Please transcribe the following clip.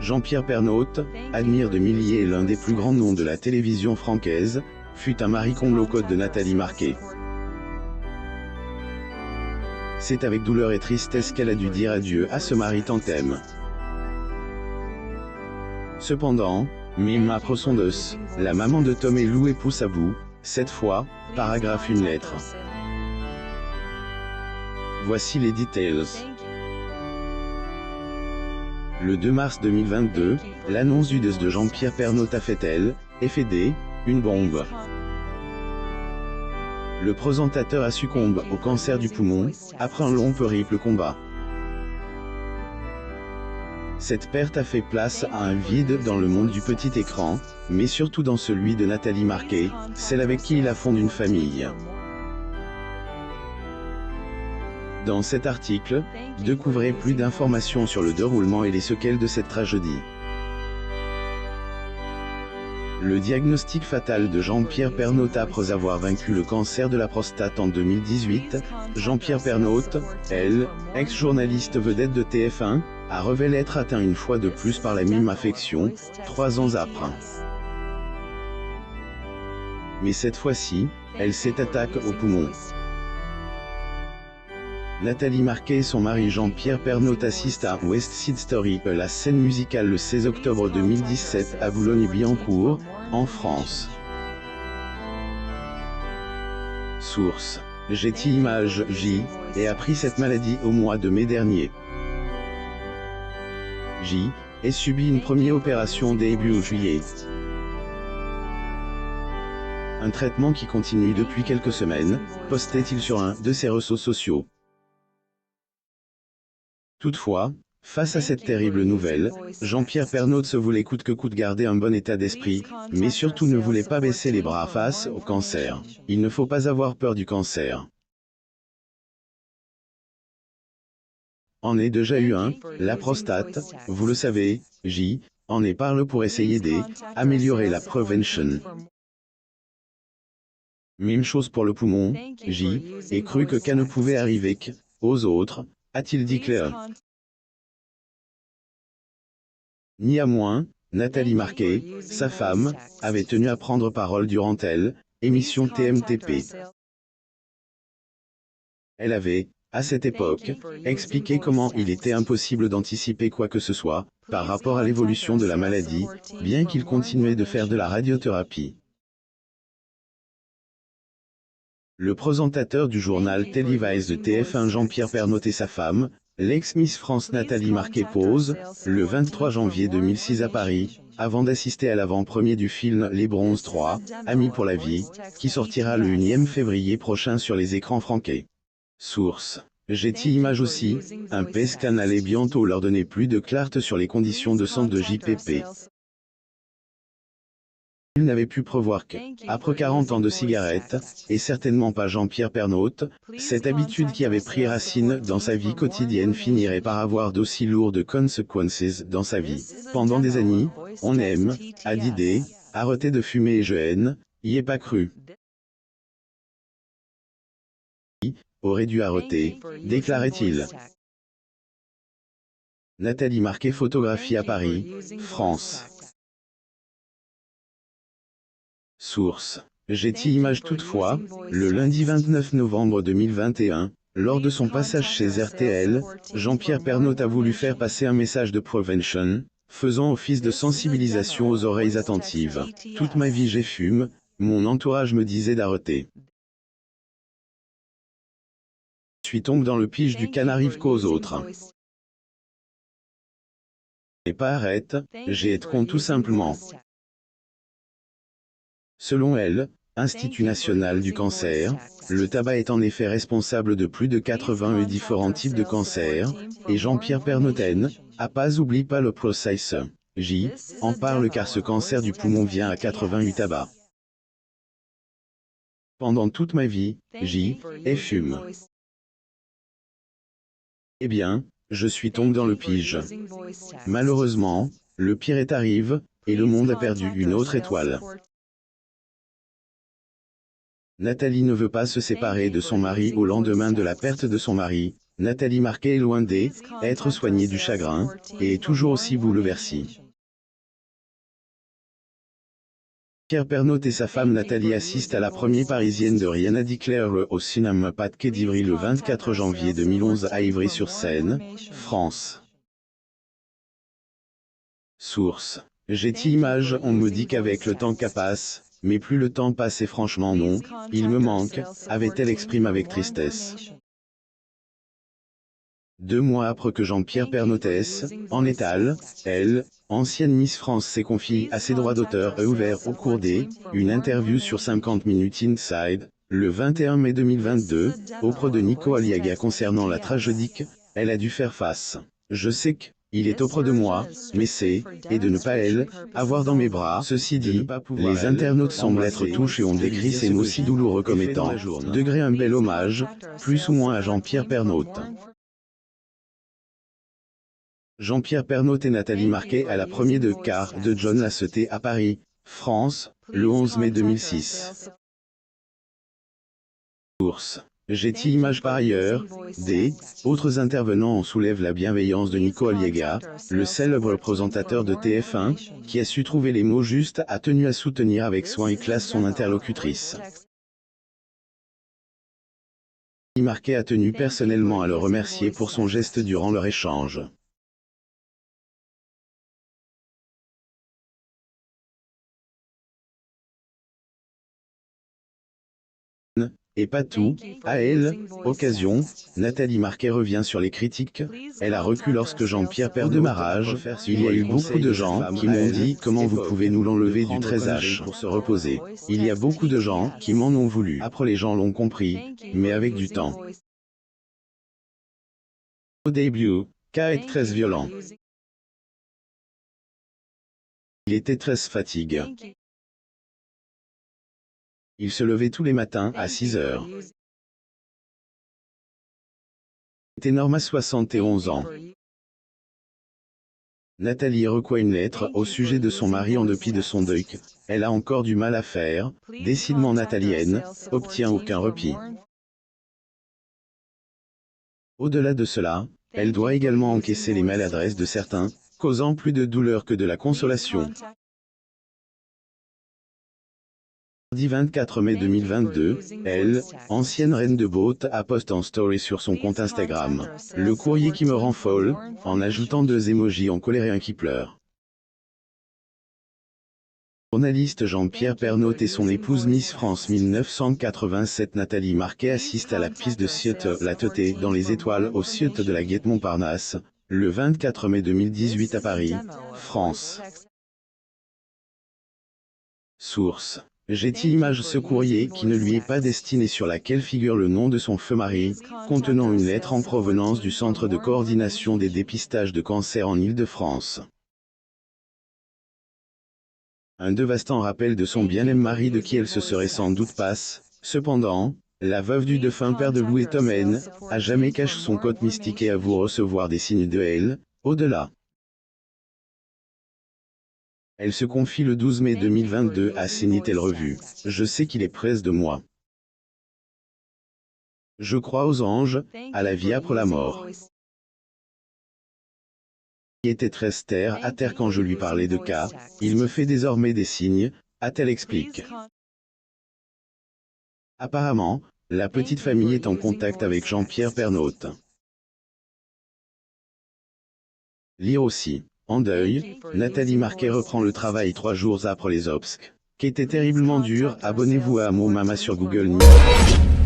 Jean-Pierre Pernaut, admire de milliers et l'un des plus grands noms de la télévision francaise, fut un mari comble aux côtes de Nathalie Marquet. C'est avec douleur et tristesse qu'elle a dû dire adieu à ce mari tant aime. Cependant, Mime Aprosondeus, la maman de Tom et Lou épouse à bout, cette fois, paragraphe une lettre. Voici les details. Le 2 mars 2022, l'annonce du décès de Jean-Pierre Pernaut a fait FD, une bombe. Le présentateur a succombé au cancer du poumon, après un long périple combat. Cette perte a fait place à un vide dans le monde du petit écran, mais surtout dans celui de Nathalie Marquet, celle avec qui il a fondé une famille. Dans cet article, découvrez plus d'informations sur le déroulement et les séquelles de cette tragédie. Le diagnostic fatal de Jean-Pierre Pernaut après avoir vaincu le cancer de la prostate en 2018, Jean-Pierre Pernaut, ex-journaliste vedette de TF1, a révélé être atteint une fois de plus par la même affection, 3 ans après. Mais cette fois-ci, elle s'est attaquée au poumon. Nathalie Marquet et son mari Jean-Pierre Pernaut assistent à West Side Story, la scène musicale le 16 octobre 2017 à Boulogne-Billancourt, en France. Source: Getty Images J, et appris cette maladie au mois de mai dernier. J, et subit une première opération début juillet. Un traitement qui continue depuis quelques semaines, postait-il sur un de ses réseaux sociaux. Toutefois, face à cette terrible nouvelle, Jean-Pierre Pernaut se voulait coûte que coûte garder un bon état d'esprit, mais surtout ne voulait pas baisser les bras face au cancer. Il ne faut pas avoir peur du cancer. En est déjà eu un, la prostate, vous le savez, J, en est parle pour essayer d'améliorer la prévention. Même chose pour le poumon, J, et cru que qu'à ne pouvait arriver qu'aux autres, a-t-il dit clair. Ni à moins, Nathalie Marquet, sa femme, avait tenu à prendre parole durant émission TMTP. Elle avait, à cette époque, expliqué comment il était impossible d'anticiper quoi que ce soit, par rapport à l'évolution de la maladie, bien qu'il continuait de faire de la radiothérapie. Le présentateur du journal télévisé de TF1 Jean-Pierre Pernaut et sa femme, l'ex-Miss France Nathalie Marquet pose, le 23 janvier 2006 à Paris, avant d'assister à l'avant-première du film Les Bronzes 3, Amis pour la vie, qui sortira le 1er février prochain sur les écrans franquais. Source: Getty Images aussi, un PESCAN allait bientôt leur donner plus de clarté sur les conditions de santé de JPP. Il n'avait pu prévoir que, après 40 ans de cigarettes, et certainement pas Jean-Pierre Pernaut, cette habitude qui avait pris racine dans sa vie quotidienne finirait par avoir d'aussi lourdes conséquences dans sa vie. Pendant des années, on aime, a dit arrêter de fumer et je haine, y est pas cru. Aurait dû arrêter, déclarait-il. Nathalie Marquet photographie à Paris, France. Source: Getty Images. Toutefois, le lundi 29 novembre 2021, lors de son passage chez RTL, Jean-Pierre Pernaut a voulu faire passer un message de prévention, faisant office de sensibilisation aux oreilles attentives. Toute ma vie j'ai fume, mon entourage me disait d'arrêter. Je suis tombé dans le piège du qu'à n'arrive qu'aux autres. Et pas arrête, j'ai été con tout simplement. Selon elle, Institut national du cancer, le tabac est en effet responsable de plus de 80 différents types de cancers, et Jean-Pierre Pernaut oublie pas le process. J, en parle car ce cancer du poumon vient à 88 tabac. Pendant toute ma vie, J, et fume. Eh bien, je suis tombé dans le piège. Malheureusement, le pire est arrivé, et le monde a perdu une autre étoile. Nathalie ne veut pas se séparer de son mari au lendemain de la perte de son mari, Nathalie Marquet est loin d'être soignée du chagrin, et est toujours aussi bouleversée. Pierre Pernaut et sa femme Nathalie assistent à la première parisienne de Rien à déclarer au cinéma Pat Quai d'Ivry le 24 janvier 2011 à Ivry-sur-Seine, France. Source. Getty Images. On me dit qu'avec le temps qu'à passe, mais plus le temps passe et franchement non, il me manque, avait-elle exprimé avec tristesse. 2 mois après que Jean-Pierre Pernotès, en étale, elle, ancienne Miss France s'est confiée à ses droits d'auteur et ouvert au cours une interview sur 50 Minutes Inside, le 21 mai 2022, auprès de Nico Aliaga concernant la tragédie qu'elle a dû faire face. Je sais qu'il est auprès de moi, mais c'est, et de ne pas avoir dans mes bras. Ceci dit, les internautes semblent être touchés et ont décrit ces mots si douloureux comme étant, degré un bel hommage, plus ou moins à Jean-Pierre Pernaut. Jean-Pierre Pernaut et Nathalie Marquet à la première de quart de John Lasseter à Paris, France, le 11 mai 2006. Source. Getty Images. Par ailleurs, des autres intervenants en soulèvent la bienveillance de Nico Aliaga, le célèbre présentateur de TF1, qui a su trouver les mots justes, a tenu à soutenir avec soin et classe son interlocutrice. Nathalie Marquet a tenu personnellement à le remercier pour son geste durant leur échange. Et pas tout, à elle, occasion, Nathalie Marquet revient sur les critiques, elle a reculé lorsque Jean-Pierre perd démarrage, il y a eu beaucoup de gens qui m'ont dit comment vous pouvez nous l'enlever du 13H pour se reposer, il y a beaucoup de gens qui m'en ont voulu, après les gens l'ont compris, mais avec du temps. Au début, K est très violent. Il était très fatigué. Il se levait tous les matins à 6 heures. Il est énorme à 71 ans. Nathalie reçoit une lettre au sujet de son mari en dépit de son deuil. Elle a encore du mal à faire, décidément Nathalienne, obtient aucun repos. Au-delà de cela, elle doit également encaisser les maladresses de certains, causant plus de douleur que de la consolation. Mardi 24 mai 2022, elle, ancienne reine de beauté, a posté en story sur son compte Instagram, « Le courrier qui me rend folle », en ajoutant 2 emojis en colère et un qui pleure. Journaliste Jean-Pierre Pernaut et son épouse Miss France 1987 Nathalie Marquet assistent à la piste de Ciotte La Teuté dans les étoiles au Ciotte de la Gaîté Montparnasse, le 24 mai 2018 à Paris, France. Source. Getty Images. Ce courrier qui ne lui est pas destiné sur laquelle figure le nom de son feu mari, contenant une lettre en provenance du Centre de coordination des dépistages de cancer en Île-de-France. Un dévastant rappel de son bien-aimé mari de qui elle se serait sans doute passe. Cependant, la veuve du défunt père de Louis Tommen, a jamais caché son code mystique et avoue recevoir des signes de elle, au-delà. Elle se confie le 12 mai 2022 à Cénitel Revue. Je sais qu'il est près de moi. Je crois aux anges, à la vie après la mort. Il était très terre à terre quand je lui parlais de cas, il me fait désormais des signes, a-t-elle expliqué. Apparemment, la petite famille est en contact avec Jean-Pierre Pernaut. Lire aussi. En deuil, Nathalie Marquet reprend le travail 3 jours après les obsèques, qui était terriblement dur. Abonnez-vous à Mon Mama sur Google News.